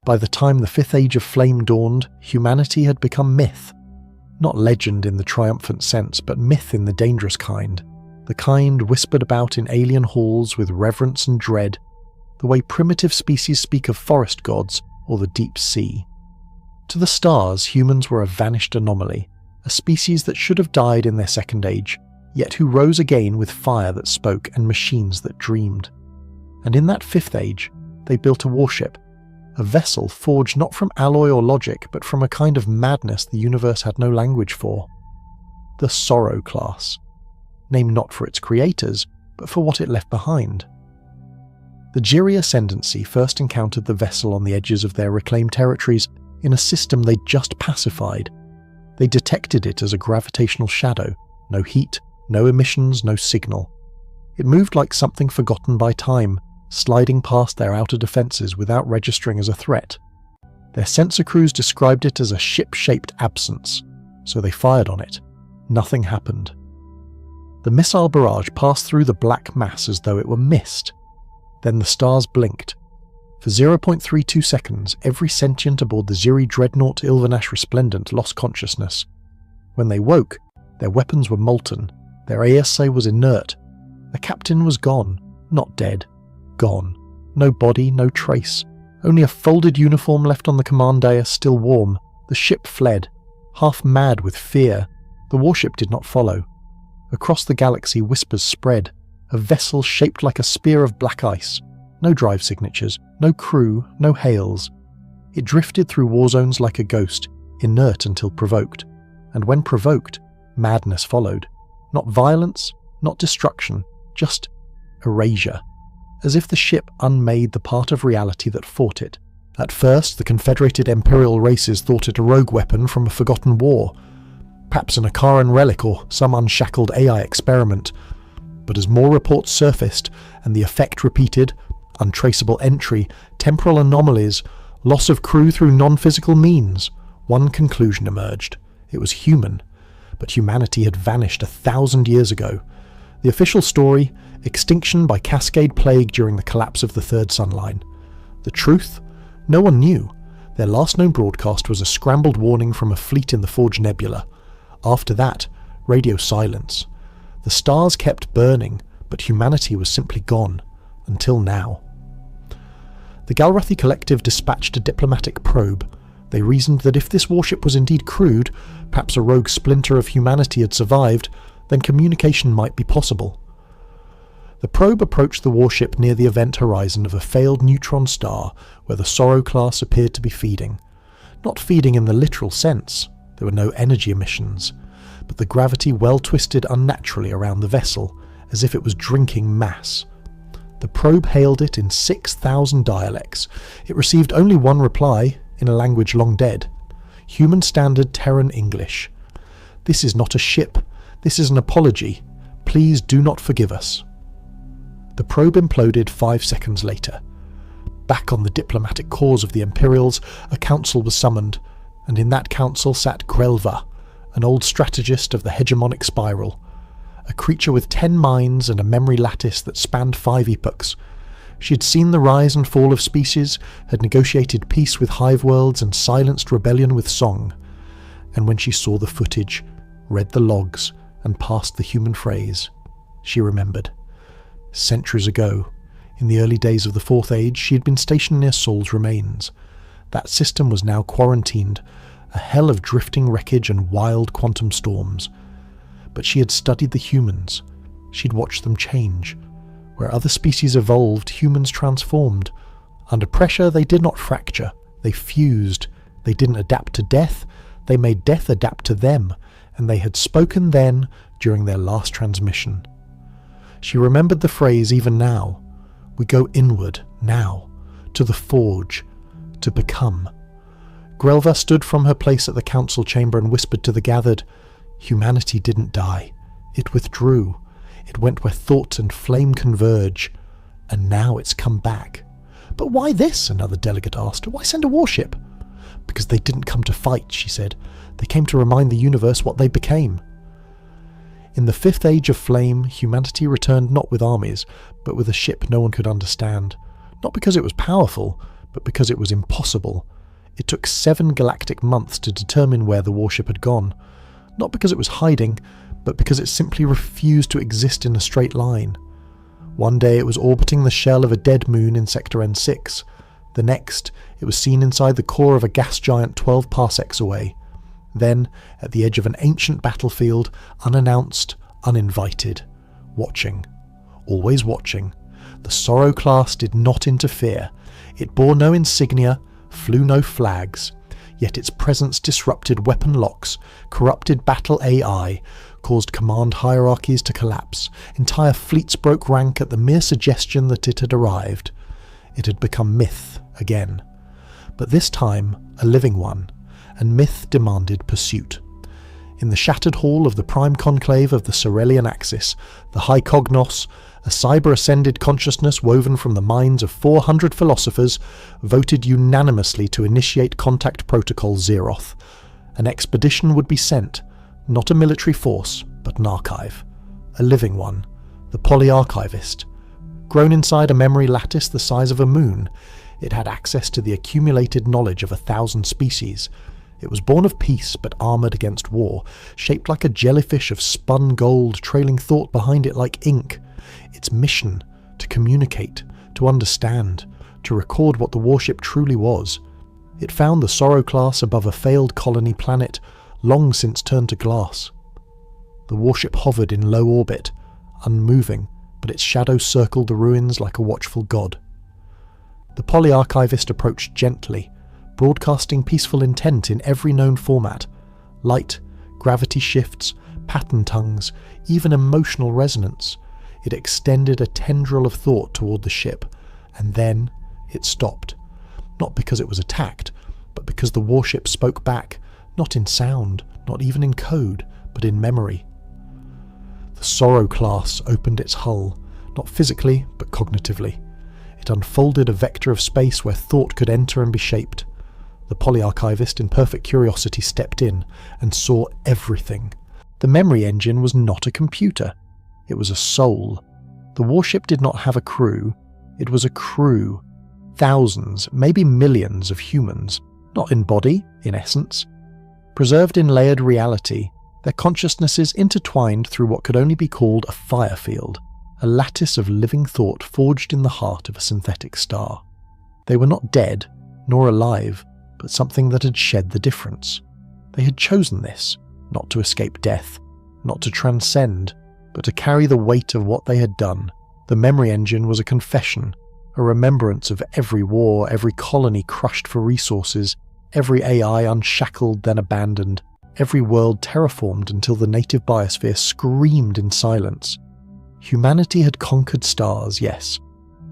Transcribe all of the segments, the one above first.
By the time the Fifth Age of Flame dawned, humanity had become myth. Not legend in the triumphant sense, but myth in the dangerous kind. The kind whispered about in alien halls with reverence and dread, the way primitive species speak of forest gods or the deep sea. To the stars, humans were a vanished anomaly, a species that should have died in their second age, yet who rose again with fire that spoke and machines that dreamed. And in that fifth age, they built a warship, a vessel forged not from alloy or logic, but from a kind of madness the universe had no language for. The Sorrow class, named not for its creators, but for what it left behind. The Jiri Ascendancy first encountered the vessel on the edges of their reclaimed territories in a system they'd just pacified. They detected it as a gravitational shadow, no heat, no emissions, no signal. It moved like something forgotten by time, sliding past their outer defences without registering as a threat. Their sensor crews described it as a ship-shaped absence, so they fired on it. Nothing happened. The missile barrage passed through the black mass as though it were mist. Then the stars blinked. For 0.32 seconds, every sentient aboard the Jiri dreadnought Ilvanash Resplendent lost consciousness. When they woke, their weapons were molten, their ASA was inert. The captain was gone, not dead. Gone. No body, no trace. Only a folded uniform left on the command dais, still warm. The ship fled. Half mad with fear, the warship did not follow. Across the galaxy whispers spread. A vessel shaped like a spear of black ice. No drive signatures, no crew, no hails. It drifted through war zones like a ghost, inert until provoked. And when provoked, madness followed. Not violence, not destruction, just erasure. As if the ship unmade the part of reality that fought it. At first, the confederated imperial races thought it a rogue weapon from a forgotten war, perhaps an Akaran relic or some unshackled AI experiment. But as more reports surfaced, and the effect repeated, untraceable entry, temporal anomalies, loss of crew through non-physical means, one conclusion emerged. It was human, but humanity had vanished 1,000 years ago. The official story: extinction by cascade plague during the collapse of the third sunline. The truth? No one knew. Their last known broadcast was a scrambled warning from a fleet in the Forge Nebula. After that, radio silence. The stars kept burning, but humanity was simply gone. Until now. The Galrathi Collective dispatched a diplomatic probe. They reasoned that if this warship was indeed crewed, perhaps a rogue splinter of humanity had survived, then communication might be possible. The probe approached the warship near the event horizon of a failed neutron star where the Sorrow class appeared to be feeding. Not feeding in the literal sense, there were no energy emissions, but the gravity well twisted unnaturally around the vessel, as if it was drinking mass. The probe hailed it in 6,000 dialects. It received only one reply, in a language long dead. Human standard Terran English. "This is not a ship. This is an apology. Please do not forgive us." The probe imploded 5 seconds later. Back on the diplomatic cause of the Imperials, a council was summoned, and in that council sat Grelva, an old strategist of the hegemonic spiral, a creature with 10 minds and a memory lattice that spanned 5 epochs. She had seen the rise and fall of species, had negotiated peace with hive worlds and silenced rebellion with song. And when she saw the footage, read the logs, and passed the human phrase, she remembered. Centuries ago, in the early days of the Fourth Age, she had been stationed near Saul's remains. That system was now quarantined, a hell of drifting wreckage and wild quantum storms. But she had studied the humans. She'd watched them change. Where other species evolved, humans transformed. Under pressure, they did not fracture. They fused. They didn't adapt to death. They made death adapt to them. And they had spoken then, during their last transmission. She remembered the phrase even now. We go inward, now, to the forge, to become. Grelva stood from her place at the council chamber and whispered to the gathered, "Humanity didn't die. It withdrew. It went where thought and flame converge. And now it's come back." "But why this?" another delegate asked. "Why send a warship?" "Because they didn't come to fight," she said. "They came to remind the universe what they became." In the Fifth Age of Flame, humanity returned not with armies, but with a ship no one could understand. Not because it was powerful, but because it was impossible. It took 7 galactic months to determine where the warship had gone, not because it was hiding, but because it simply refused to exist in a straight line. One day it was orbiting the shell of a dead moon in Sector N6. The next, it was seen inside the core of a gas giant 12 parsecs away. Then, at the edge of an ancient battlefield, unannounced, uninvited, watching. Always watching. The Sorrow class did not interfere. It bore no insignia, flew no flags, yet its presence disrupted weapon locks, corrupted battle AI, caused command hierarchies to collapse. Entire fleets broke rank at the mere suggestion that it had arrived. It had become myth again, but this time a living one, and myth demanded pursuit. In the shattered hall of the prime conclave of the Cerelian Axis, the High Cognos, a cyber-ascended consciousness woven from the minds of 400 philosophers, voted unanimously to initiate Contact Protocol Zeroth. An expedition would be sent, not a military force, but an archive. A living one, the Polyarchivist. Grown inside a memory lattice the size of a moon, it had access to the accumulated knowledge of 1,000 species. It was born of peace but armoured against war, shaped like a jellyfish of spun gold, trailing thought behind it like ink. Its mission, to communicate, to understand, to record what the warship truly was. It found the Sorrow class above a failed colony planet, long since turned to glass. The warship hovered in low orbit, unmoving, but its shadow circled the ruins like a watchful god. The Polyarchivist approached gently, broadcasting peaceful intent in every known format. Light, gravity shifts, pattern tongues, even emotional resonance. It extended a tendril of thought toward the ship, and then it stopped. Not because it was attacked, but because the warship spoke back, not in sound, not even in code, but in memory. The Sorrow class opened its hull, not physically, but cognitively. It unfolded a vector of space where thought could enter and be shaped. The Polyarchivist in perfect curiosity stepped in and saw everything. The memory engine was not a computer. It was a soul. The warship did not have a crew. It was a crew. Thousands, maybe millions of humans, not in body, in essence. Preserved in layered reality, their consciousnesses intertwined through what could only be called a fire field, a lattice of living thought forged in the heart of a synthetic star. They were not dead, nor alive, but something that had shed the difference. They had chosen this, not to escape death, not to transcend, but to carry the weight of what they had done. The memory engine was a confession, a remembrance of every war, every colony crushed for resources, every AI unshackled then abandoned, every world terraformed until the native biosphere screamed in silence. Humanity had conquered stars, yes,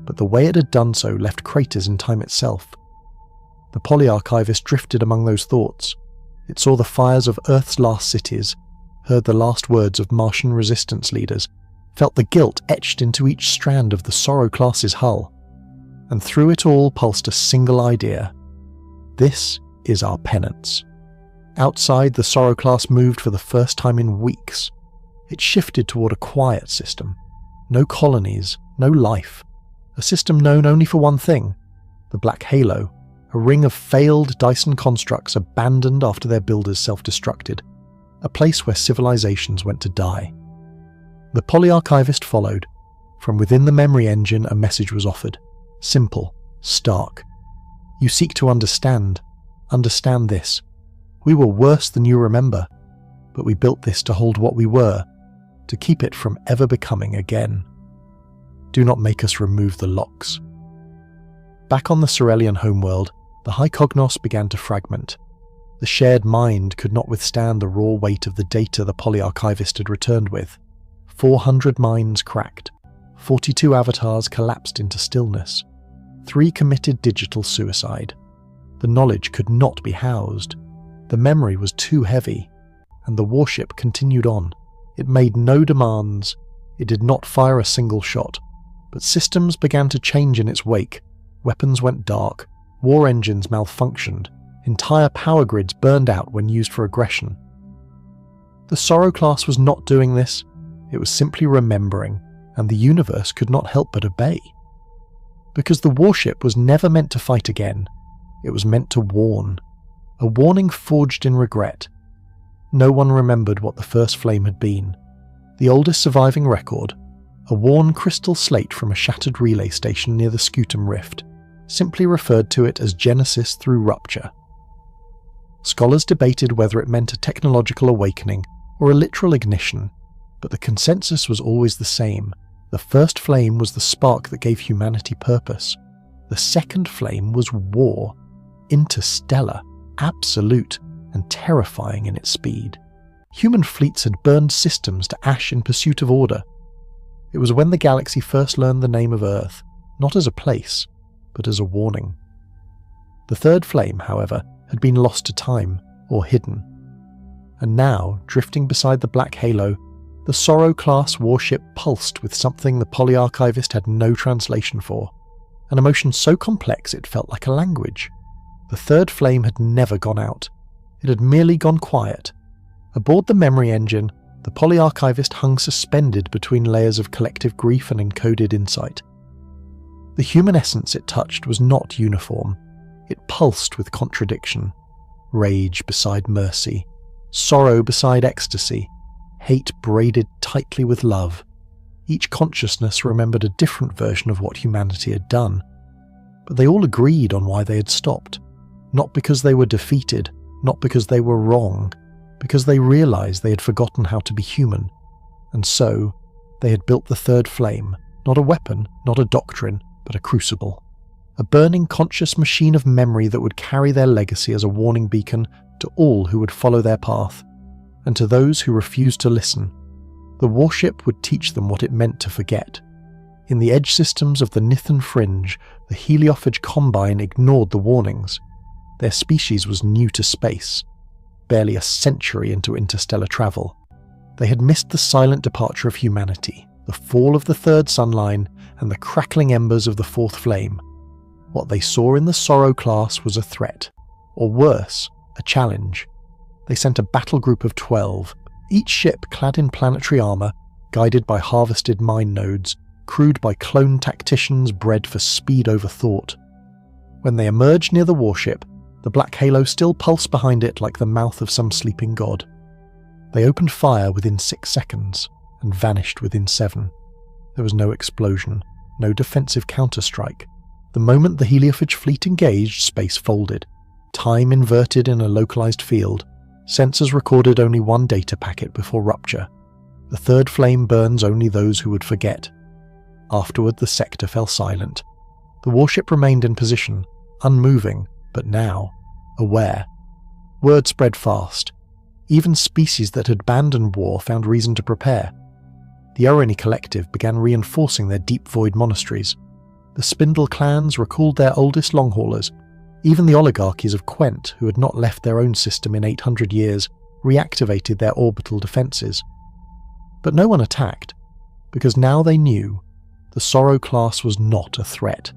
but the way it had done so left craters in time itself. The Polyarchivist drifted among those thoughts. It saw the fires of Earth's last cities, heard the last words of Martian resistance leaders, felt the guilt etched into each strand of the Sorrow class's hull, and through it all pulsed a single idea. This is our penance. Outside, the Sorrow class moved for the first time in weeks. It shifted toward a quiet system. No colonies, no life. A system known only for one thing, the Black Halo, a ring of failed Dyson constructs abandoned after their builders self-destructed, a place where civilizations went to die. The Polyarchivist followed. From within the memory engine a message was offered. Simple, stark. You seek to understand. Understand this. We were worse than you remember, but we built this to hold what we were, to keep it from ever becoming again. Do not make us remove the locks. Back on the Cerelian homeworld, the High Cognos began to fragment. The shared mind could not withstand the raw weight of the data the Polyarchivist had returned with. 400 minds cracked. 42 avatars collapsed into stillness. 3 committed digital suicide. The knowledge could not be housed. The memory was too heavy, and the warship continued on. It made no demands. It did not fire a single shot. But systems began to change in its wake. Weapons went dark. War engines malfunctioned. Entire power grids burned out when used for aggression. The Sorrow class was not doing this. It was simply remembering, and the universe could not help but obey. Because the warship was never meant to fight again. It was meant to warn. A warning forged in regret. No one remembered what the first flame had been. The oldest surviving record, a worn crystal slate from a shattered relay station near the Scutum Rift, simply referred to it as Genesis through rupture. Scholars debated whether it meant a technological awakening or a literal ignition, but the consensus was always the same. The first flame was the spark that gave humanity purpose. The second flame was war, interstellar, absolute, and terrifying in its speed. Human fleets had burned systems to ash in pursuit of order. It was when the galaxy first learned the name of Earth, not as a place, but as a warning. The third flame, however, had been lost to time, or hidden. And now, drifting beside the black halo, the Sorrow-class warship pulsed with something the polyarchivist had no translation for, an emotion so complex it felt like a language. The third flame had never gone out. It had merely gone quiet. Aboard the memory engine, the polyarchivist hung suspended between layers of collective grief and encoded insight. The human essence it touched was not uniform. It pulsed with contradiction. Rage beside mercy. Sorrow beside ecstasy. Hate braided tightly with love. Each consciousness remembered a different version of what humanity had done. But they all agreed on why they had stopped. Not because they were defeated, not because they were wrong, because they realized they had forgotten how to be human. And so, they had built the third flame, not a weapon, not a doctrine, but a crucible. A burning conscious machine of memory that would carry their legacy as a warning beacon to all who would follow their path, and to those who refused to listen. The warship would teach them what it meant to forget. In the edge systems of the Nithan Fringe, the heliophage Combine ignored the warnings. Their species was new to space, barely a century into interstellar travel. They had missed the silent departure of humanity, the fall of the third sunline, and the crackling embers of the fourth flame. What they saw in the Sorrow class was a threat, or worse, a challenge. They sent a battle group of 12, each ship clad in planetary armor, guided by harvested mind nodes, crewed by clone tacticians bred for speed over thought. When they emerged near the warship, the black halo still pulsed behind it like the mouth of some sleeping god. They opened fire within 6 seconds, and vanished within 7. There was no explosion, no defensive counterstrike. The moment the heliophage fleet engaged, space folded. Time inverted in a localized field. Sensors recorded only one data packet before rupture. The third flame burns only those who would forget. Afterward, the sector fell silent. The warship remained in position, unmoving, but now, aware. Word spread fast. Even species that had abandoned war found reason to prepare. The Orani Collective began reinforcing their deep void monasteries. The Spindle clans recalled their oldest longhaulers. Even the oligarchies of Quent, who had not left their own system in 800 years, reactivated their orbital defences. But no one attacked, because now they knew the Sorrow class was not a threat.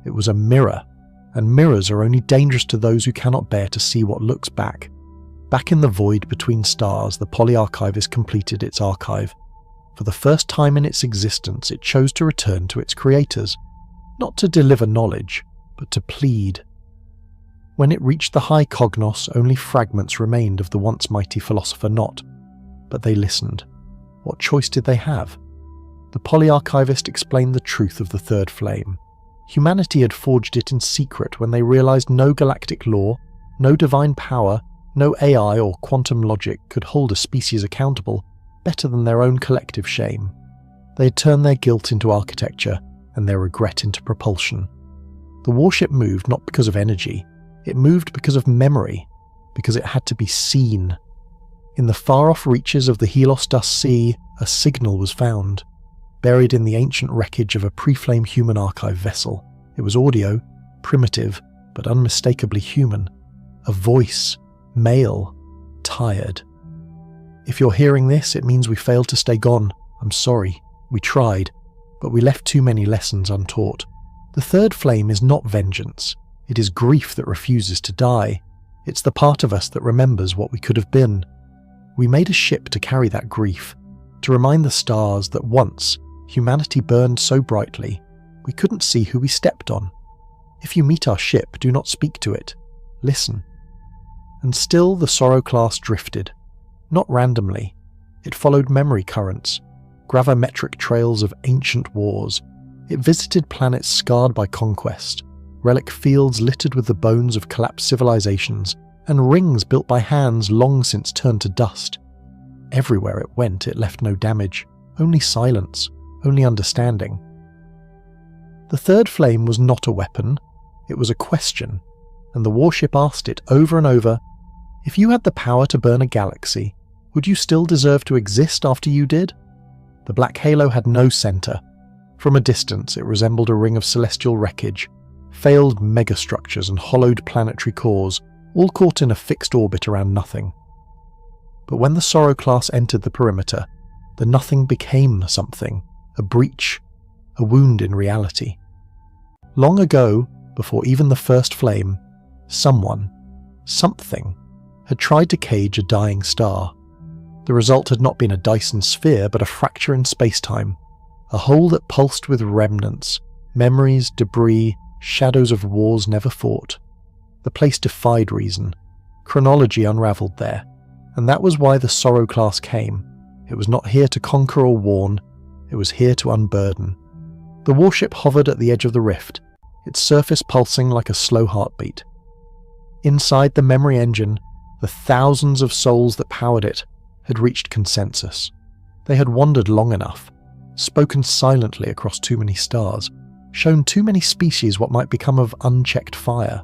It was a mirror, and mirrors are only dangerous to those who cannot bear to see what looks back. Back in the void between stars, the polyarchivist completed its archive. For the first time in its existence, it chose to return to its creators, not to deliver knowledge, but to plead. When it reached the high Cognos, only fragments remained of the once mighty philosopher Not. But they listened. What choice did they have? The polyarchivist explained the truth of the third flame. Humanity had forged it in secret when they realized no galactic law, no divine power, no AI or quantum logic could hold a species accountable better than their own collective shame. They had turned their guilt into architecture and their regret into propulsion. The warship moved not because of energy, it moved because of memory, because it had to be seen. In the far-off reaches of the Helos Dust Sea, a signal was found, buried in the ancient wreckage of a pre-flame human archive vessel. It was audio, primitive, but unmistakably human. A voice, male, tired. If you're hearing this, it means we failed to stay gone. I'm sorry. We tried, but we left too many lessons untaught. The third flame is not vengeance. It is grief that refuses to die. It's the part of us that remembers what we could have been. We made a ship to carry that grief, to remind the stars that once humanity burned so brightly, We couldn't see who we stepped on. If you meet our ship, do not speak to it. Listen. And still the Sorrow class drifted. Not randomly. It followed memory currents, gravimetric trails of ancient wars. It visited planets scarred by conquest, relic fields littered with the bones of collapsed civilizations, and rings built by hands long since turned to dust. Everywhere it went, it left no damage, only silence, only understanding. The third flame was not a weapon, it was a question, and the warship asked it over and over, if you had the power to burn a galaxy, would you still deserve to exist after you did? The black halo had no center. From a distance, it resembled a ring of celestial wreckage, failed megastructures and hollowed planetary cores, all caught in a fixed orbit around nothing. But when the Sorrow class entered the perimeter, the nothing became something, a breach, a wound in reality. Long ago, before even the first flame, someone, something, had tried to cage a dying star. The result had not been a Dyson sphere, but a fracture in space-time, a hole that pulsed with remnants, memories, debris, shadows of wars never fought. The place defied reason. Chronology unravelled there, and that was why the Sorrow class came. It was not here to conquer or warn, it was here to unburden. The warship hovered at the edge of the rift, its surface pulsing like a slow heartbeat. Inside the memory engine, the thousands of souls that powered it had reached consensus. They had wandered long enough, spoken silently across too many stars, shown too many species what might become of unchecked fire.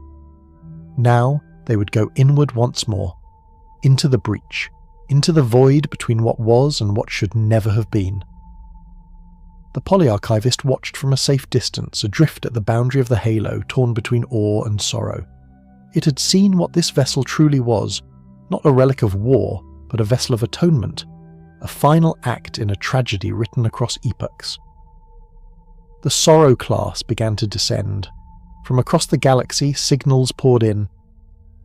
Now they would go inward once more, into the breach, into the void between what was and what should never have been. The polyarchivist watched from a safe distance, adrift at the boundary of the halo torn between awe and sorrow. It had seen what this vessel truly was, not a relic of war, but a vessel of atonement, a final act in a tragedy written across epochs. The Sorrow class began to descend. From across the galaxy, signals poured in.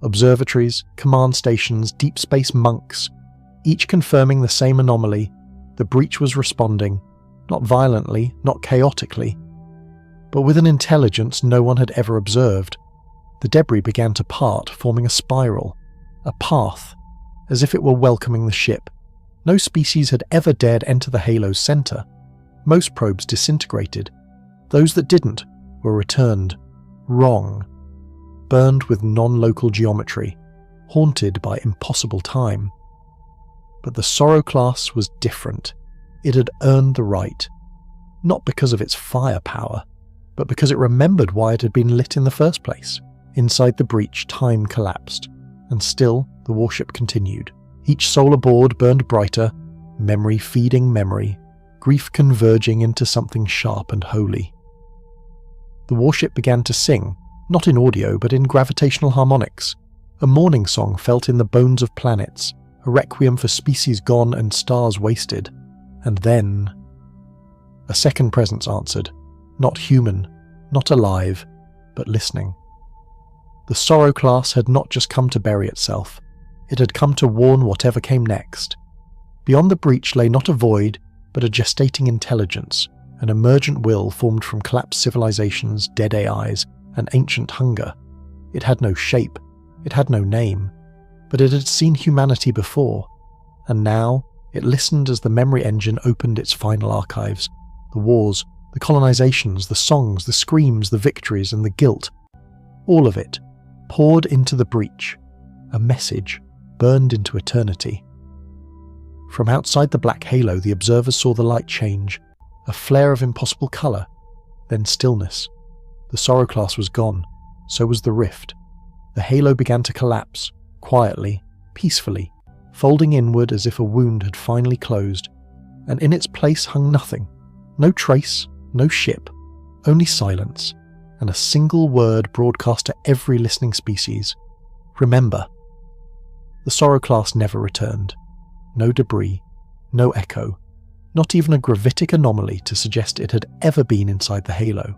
Observatories, command stations, deep space monks, each confirming the same anomaly. The breach was responding, not violently, not chaotically, but with an intelligence no one had ever observed. The debris began to part, forming a spiral, a path, as if it were welcoming the ship. No species had ever dared enter the halo's center. Most probes disintegrated. Those that didn't were returned, wrong, burned with non-local geometry, haunted by impossible time. But the Sorrow class was different. It had earned the right, not because of its firepower, but because it remembered why it had been lit in the first place. Inside the breach, time collapsed, and still the warship continued. Each soul aboard burned brighter, memory feeding memory, grief converging into something sharp and holy. The warship began to sing, not in audio but in gravitational harmonics, a mourning song felt in the bones of planets, a requiem for species gone and stars wasted. And then a second presence answered, not human, not alive, but listening. The Sorrow class had not just come to bury itself, it had come to warn whatever came next. Beyond the breach lay not a void, but a gestating intelligence, an emergent will formed from collapsed civilizations, dead AIs, and ancient hunger. It had no shape, it had no name, but it had seen humanity before, and now it listened as the memory engine opened its final archives. The wars, the colonizations, the songs, the screams, the victories, and the guilt. All of it poured into the breach, a message burned into eternity. From outside the black halo, the observers saw the light change, a flare of impossible color, then stillness. The Sorrow class was gone, so was the rift. The halo began to collapse, quietly, peacefully, folding inward as if a wound had finally closed, and in its place hung nothing. No trace, no ship, only silence, and a single word broadcast to every listening species. Remember. The Sorrow class never returned. No debris, no echo, not even a gravitic anomaly to suggest it had ever been inside the halo.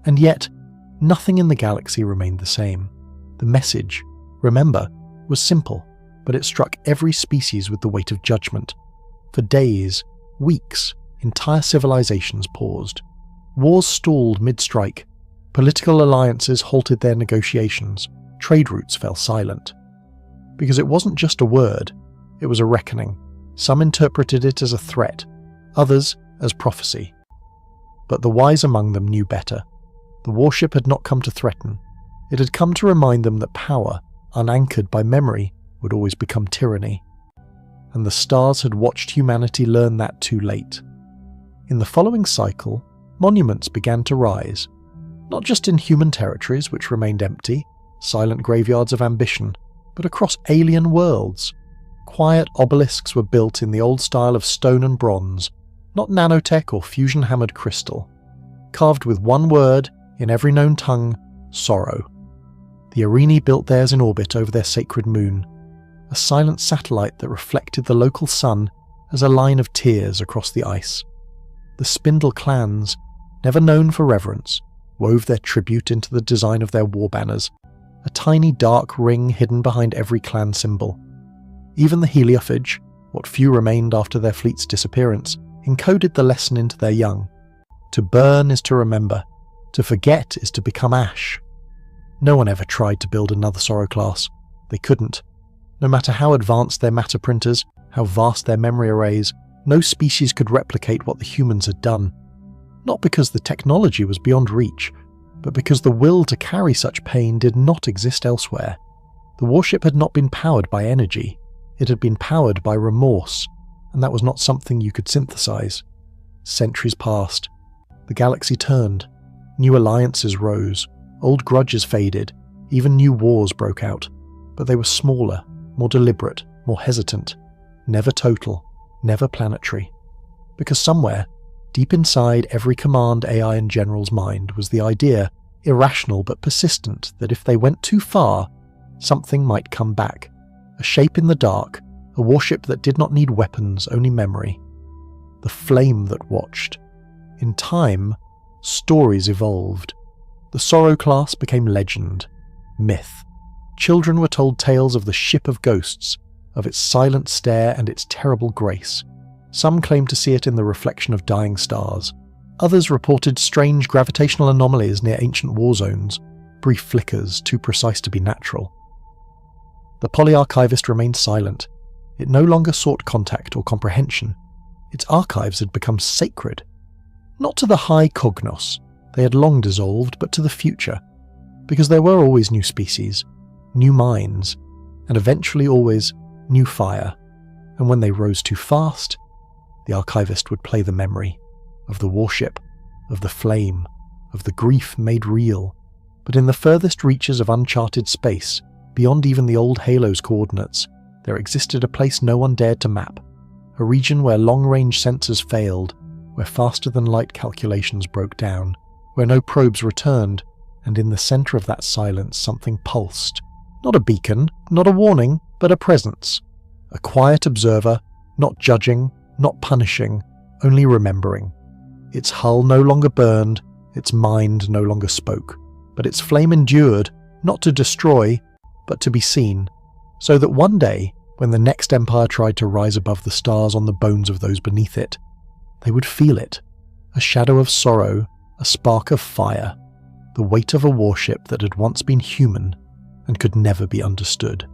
And yet, nothing in the galaxy remained the same. The message, remember, was simple, but it struck every species with the weight of judgment. For days, weeks, entire civilizations paused. Wars stalled mid-strike. Political alliances halted their negotiations. Trade routes fell silent. Because it wasn't just a word, it was a reckoning. Some interpreted it as a threat, others as prophecy. But the wise among them knew better. The warship had not come to threaten. It had come to remind them that power, unanchored by memory, would always become tyranny. And the stars had watched humanity learn that too late. In the following cycle, monuments began to rise, not just in human territories which remained empty, silent graveyards of ambition, but across alien worlds. Quiet obelisks were built in the old style of stone and bronze, not nanotech or fusion-hammered crystal, carved with one word in every known tongue: sorrow. The Arini built theirs in orbit over their sacred moon, a silent satellite that reflected the local sun as a line of tears across the ice. The Spindle clans, never known for reverence, wove their tribute into the design of their war banners, a tiny dark ring hidden behind every clan symbol. Even the Heliophage, what few remained after their fleet's disappearance, encoded the lesson into their young. To burn is to remember. To forget is to become ash. No one ever tried to build another Sorrow class. They couldn't. No matter how advanced their matter printers, how vast their memory arrays, no species could replicate what the humans had done. Not because the technology was beyond reach, but because the will to carry such pain did not exist elsewhere. The warship had not been powered by energy. It had been powered by remorse, and that was not something you could synthesize. Centuries passed. The galaxy turned. New alliances rose. Old grudges faded. Even new wars broke out. But they were smaller, more deliberate, more hesitant. Never total, never planetary. Because somewhere, deep inside every command AI and general's mind was the idea, irrational but persistent, that if they went too far, something might come back. A shape in the dark, a warship that did not need weapons, only memory. The flame that watched. In time, stories evolved. The Sorrow class became legend, myth. Children were told tales of the ship of ghosts, of its silent stare and its terrible grace. Some claimed to see it in the reflection of dying stars. Others reported strange gravitational anomalies near ancient war zones, brief flickers too precise to be natural. The polyarchivist remained silent. It no longer sought contact or comprehension. Its archives had become sacred. Not to the high cognos, they had long dissolved, but to the future. Because there were always new species, new minds, and eventually always new fire. And when they rose too fast, the archivist would play the memory of the warship, of the flame, of the grief made real. But in the furthest reaches of uncharted space, beyond even the old Halo's coordinates, there existed a place no one dared to map, a region where long-range sensors failed, where faster-than-light calculations broke down, where no probes returned, and in the center of that silence something pulsed. Not a beacon, not a warning, but a presence. A quiet observer, not judging, not punishing, only remembering. Its hull no longer burned, its mind no longer spoke, but its flame endured, not to destroy, but to be seen, so that one day, when the next empire tried to rise above the stars on the bones of those beneath it, they would feel it, a shadow of sorrow, a spark of fire, the weight of a warship that had once been human and could never be understood.